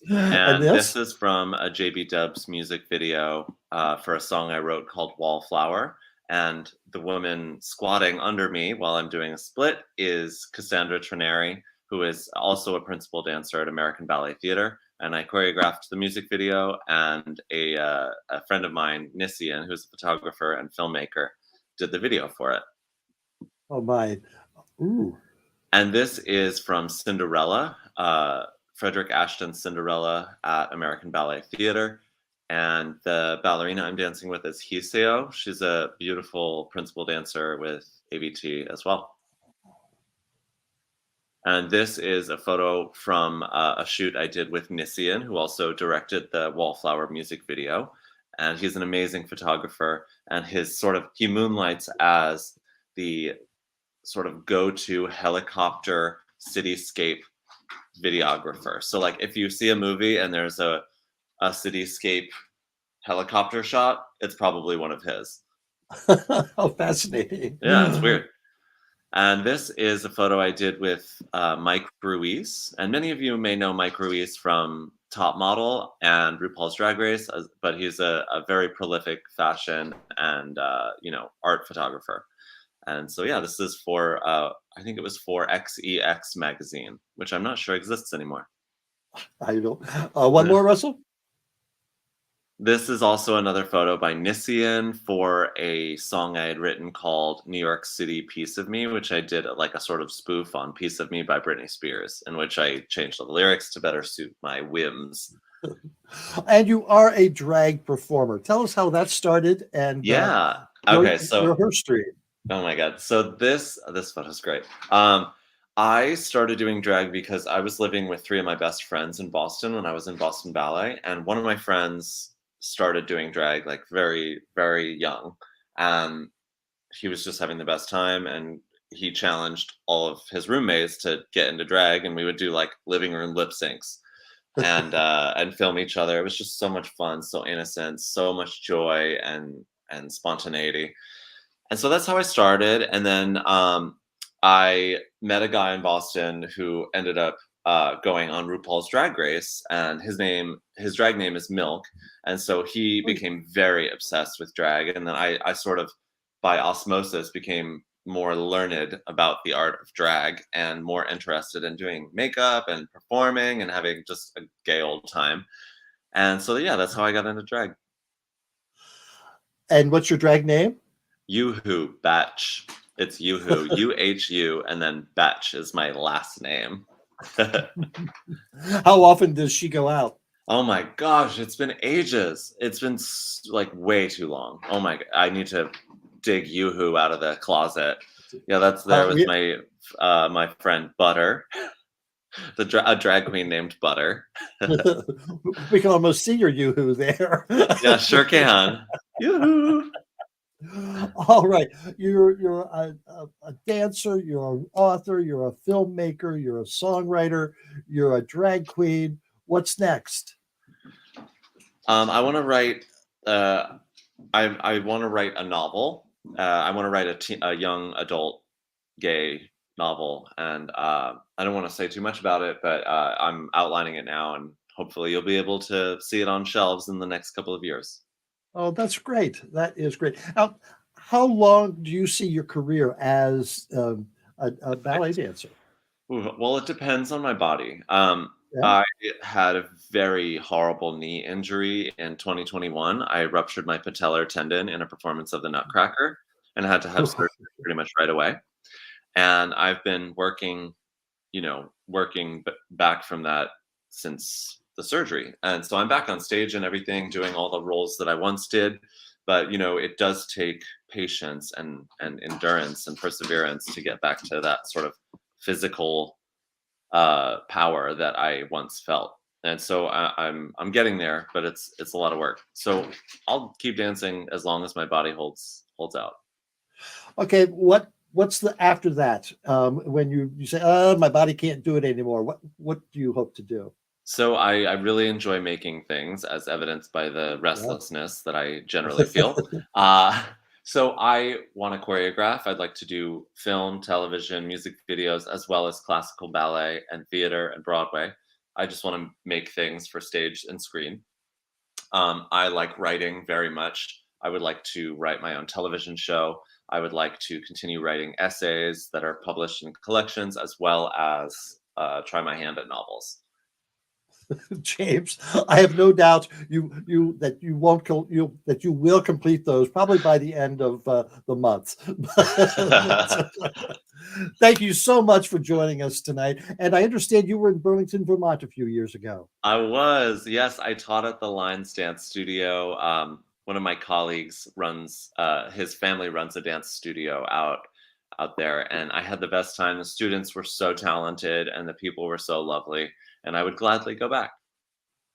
And this is from a JB Dubs music video for a song I wrote called Wallflower. And the woman squatting under me while I'm doing a split is Cassandra Trineri, who is also a principal dancer at American Ballet Theater. And I choreographed the music video, and a friend of mine, Nissian, who's a photographer and filmmaker, did the video for it. Oh, my. Ooh. And this is from Cinderella, Frederick Ashton's Cinderella at American Ballet Theater. And the ballerina I'm dancing with is Hiseo. She's a beautiful principal dancer with ABT as well. And this is a photo from a shoot I did with Nissian, who also directed the Wallflower music video. And he's an amazing photographer. And he moonlights as the sort of go-to helicopter cityscape videographer. So like if you see a movie and there's a cityscape helicopter shot, it's probably one of his. Oh, fascinating. Yeah, it's weird. And this is a photo I did with Mike Ruiz. And many of you may know Mike Ruiz from Top Model and RuPaul's Drag Race, but he's a very prolific fashion and art photographer. And so, yeah, this is for, I think it was for XEX magazine, which I'm not sure exists anymore. I don't. One more, Russell? This is also another photo by Nissian for a song I had written called New York City Piece of Me, which I did like a sort of spoof on Piece of Me by Britney Spears, in which I changed the lyrics to better suit my whims. And you are a drag performer. Tell us how that started and yeah. Okay, so your history. Oh my God. So this photo is great. I started doing drag because I was living with three of my best friends in Boston when I was in Boston Ballet. And one of my friends started doing drag like very, very young. He was just having the best time, and he challenged all of his roommates to get into drag, and we would do like living room lip syncs and film each other. It was just so much fun, so innocent, so much joy and spontaneity. And so that's how I started. And then I met a guy in Boston who ended up going on RuPaul's Drag Race, and his drag name is Milk. And so he became very obsessed with drag. And then I sort of, by osmosis, became more learned about the art of drag and more interested in doing makeup and performing and having just a gay old time. And so, yeah, that's how I got into drag. And what's your drag name? Yoo-hoo, Batch. It's Yoo-hoo, U-H-U, and then Batch is my last name. How often does she go out? Oh my gosh, it's been ages. It's been like way too long. Oh my God, I need to dig Yoo-hoo out of the closet. Yeah, that's there with my friend Butter, a drag queen named Butter. We can almost see your Yoo-hoo there. Yeah, sure can. Yoo-hoo. All right, you're a dancer, you're an author, you're a filmmaker, you're a songwriter, you're a drag queen. What's next? I want to write. I want to write a novel. I want to write a young adult gay novel, and I don't want to say too much about it, but I'm outlining it now, and hopefully you'll be able to see it on shelves in the next couple of years. Oh, that's great. That is great. Now, how long do you see your career as a ballet dancer? Ooh, well, it depends on my body. I had a very horrible knee injury in 2021. I ruptured my patellar tendon in a performance of the Nutcracker and had to have surgery pretty much right away. And I've been working back from that since the surgery. And so I'm back on stage and everything, doing all the roles that I once did. But, it does take patience and endurance and perseverance to get back to that sort of physical power that I once felt. And so I'm getting there, but it's a lot of work. So I'll keep dancing as long as my body holds out. Okay, what's the after that? When you say, my body can't do it anymore, what do you hope to do? So I really enjoy making things, as evidenced by the restlessness that I generally feel. So I want to choreograph. I'd like to do film, television, music videos, as well as classical ballet and theater and Broadway. I just want to make things for stage and screen. I like writing very much. I would like to write my own television show. I would like to continue writing essays that are published in collections, as well as try my hand at novels. James, I have no doubt that you will complete those probably by the end of the month. Thank you so much for joining us tonight. And I understand you were in Burlington, Vermont a few years ago. I was, yes. I taught at the Lines Dance Studio. One of my colleagues his family runs a dance studio out there, and I had the best time. The students were so talented, and the people were so lovely. And I would gladly go back.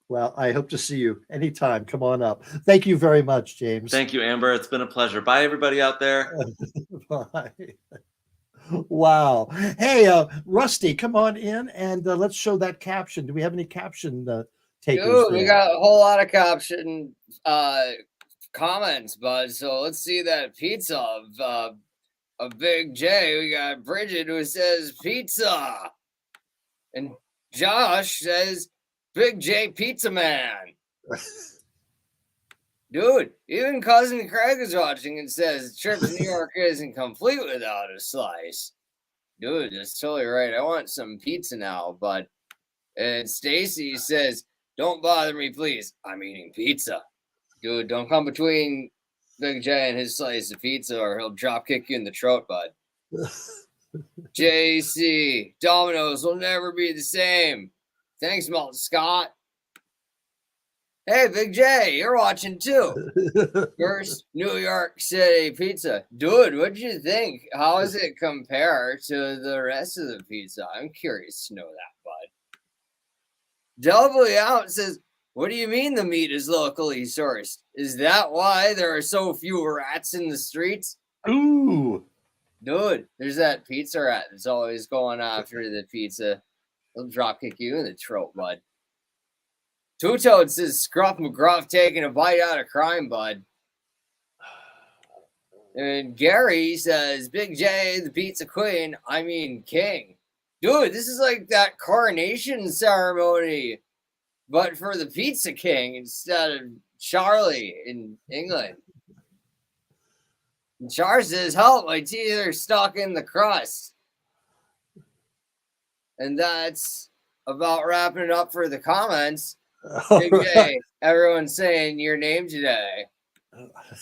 Well, I hope to see you anytime. Come on up. Thank you very much, James. Thank you, Amber. It's been a pleasure. Bye, everybody out there. Bye. Wow. Hey, Rusty, come on in and let's show that caption. Do we have any caption takers? Dude, we got a whole lot of caption comments, bud. So let's see that pizza of Big J. We got Bridget who says pizza. And Josh says, Big J Pizza Man. Dude, even Cousin Craig is watching and says, trip to New York isn't complete without a slice. Dude, that's totally right. I want some pizza now, bud. And Stacy says, don't bother me, please. I'm eating pizza. Dude, don't come between Big J and his slice of pizza or he'll drop kick you in the throat, bud. JC, Domino's will never be the same. Thanks, Malton Scott. Hey, Big J, you're watching too. First, New York City pizza. Dude, what'd you think? How does it compare to the rest of the pizza? I'm curious to know that, bud. Doubly Out says, what do you mean the meat is locally sourced? Is that why there are so few rats in the streets? Ooh. Dude, there's that pizza rat that's always going after the pizza. He'll drop kick you in the throat, bud. Two Toad says Scruff McGruff taking a bite out of crime, bud. And Gary says Big J, the pizza queen, I mean king. Dude, this is like that coronation ceremony, but for the pizza king instead of Charlie in England. And Char says, help, my teeth are stuck in the crust. And that's about wrapping it up for the comments. Big J, everyone's saying your name today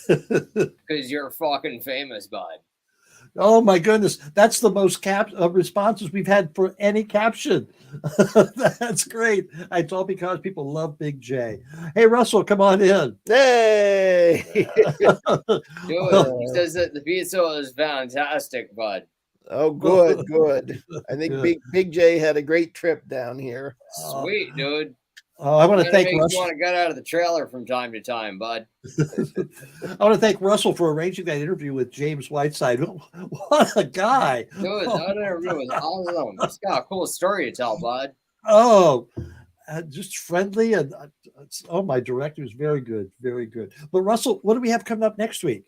because you're fucking famous, bud. Oh my goodness, that's the most responses we've had for any caption. That's great. It's all because people love Big J. Hey, Russell, come on in. Hey. Dude, he says that the pizza is fantastic, bud. Oh, good, good. I think Big J had a great trip down here. Sweet, dude. Oh, I want to thank Russell. You want to get out of the trailer from time to time, bud. I want to thank Russell for arranging that interview with James Whiteside. What a guy. Dude, that interview was awesome. He's got a cool story to tell, bud. Oh, just friendly. And my director is very good, very good. But Russell, what do we have coming up next week?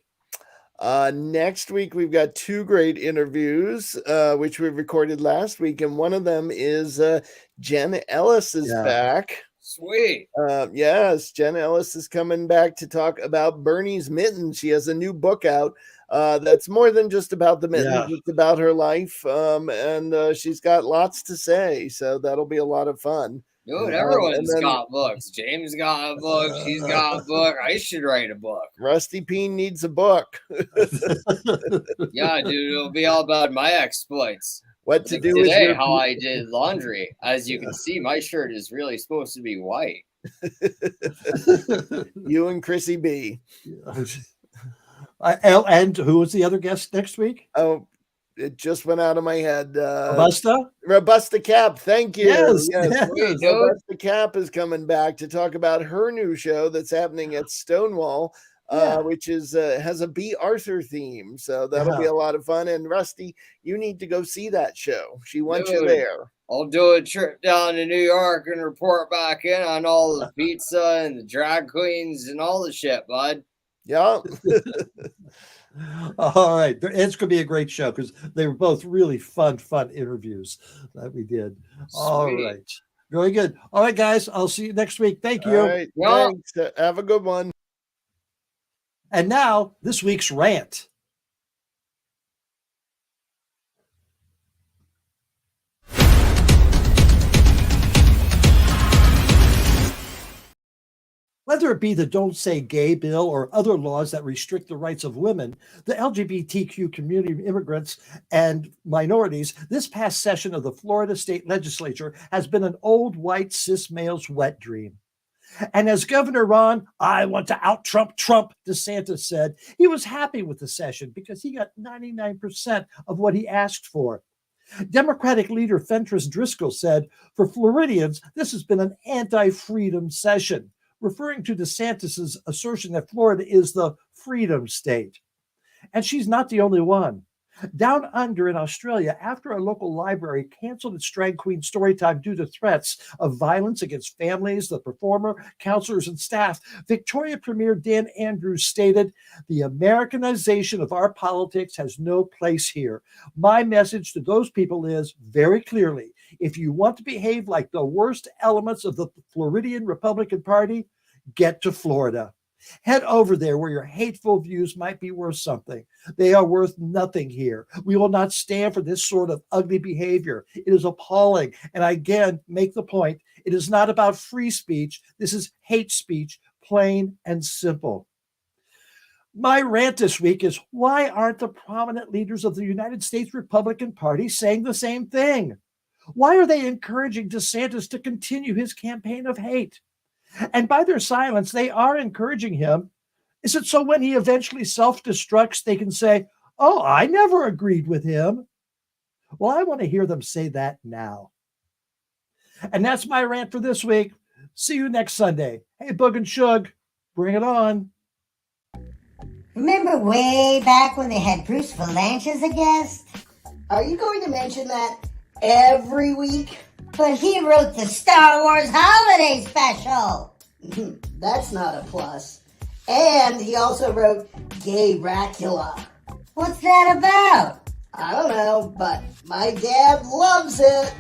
Next week, we've got two great interviews, which we recorded last week. And one of them is Jen Ellis is back. Sweet. Yes, Jen Ellis is coming back to talk about Bernie's Mittens. She has a new book out that's more than just about the mittens. It's about her life. And she's got lots to say. So that'll be a lot of fun. Dude, everyone's got books. James got a book. She's got a book. I should write a book. Rusty Peen needs a book. Yeah, dude, it'll be all about my exploits. What to do today, with how I did laundry. As you can see, my shirt is really supposed to be white. You and Chrissy B. And who was the other guest next week? Oh, it just went out of my head. Robusta Cap. Thank you. Yes. Robusta Cap is coming back to talk about her new show that's happening at Stonewall. which is has a B. Arthur theme. So that'll be a lot of fun. And Rusty, you need to go see that show. She wants you there. I'll do a trip down to New York and report back in on all the pizza and the drag queens and all the shit, bud. Yeah. All right. It's going to be a great show because they were both really fun interviews that we did. All right. Very good. All right, guys. I'll see you next week. Thank you. All right. Thanks. Have a good one. And now, this week's rant. Whether it be the Don't Say Gay bill or other laws that restrict the rights of women, the LGBTQ community, immigrants, and minorities, this past session of the Florida State Legislature has been an old white cis male's wet dream. And as Governor Ron, I want to out-Trump DeSantis said, he was happy with the session because he got 99% of what he asked for. Democratic leader Fentress Driscoll said, for Floridians, this has been an anti-freedom session, referring to DeSantis' assertion that Florida is the freedom state. And she's not the only one. Down under in Australia, after a local library canceled its drag queen story time due to threats of violence against families, the performer, counselors, and staff, Victoria Premier Dan Andrews stated, "The Americanization of our politics has no place here. My message to those people is, very clearly, if you want to behave like the worst elements of the Floridian Republican Party, get to Florida. Head over there where your hateful views might be worth something. They are worth nothing here. We will not stand for this sort of ugly behavior. It is appalling. And I again make the point, it is not about free speech. This is hate speech, plain and simple." My rant this week is, why aren't the prominent leaders of the United States Republican Party saying the same thing? Why are they encouraging DeSantis to continue his campaign of hate? And by their silence, they are encouraging him. Is it so when he eventually self-destructs, they can say, oh, I never agreed with him? Well, I want to hear them say that now. And that's my rant for this week. See you next Sunday. Hey, Boog and Shug, bring it on. Remember way back when they had Bruce Valanche as a guest? Are you going to mention that every week? But he wrote the Star Wars Holiday Special. That's not a plus. And he also wrote Gay Dracula. What's that about? I don't know, but my dad loves it.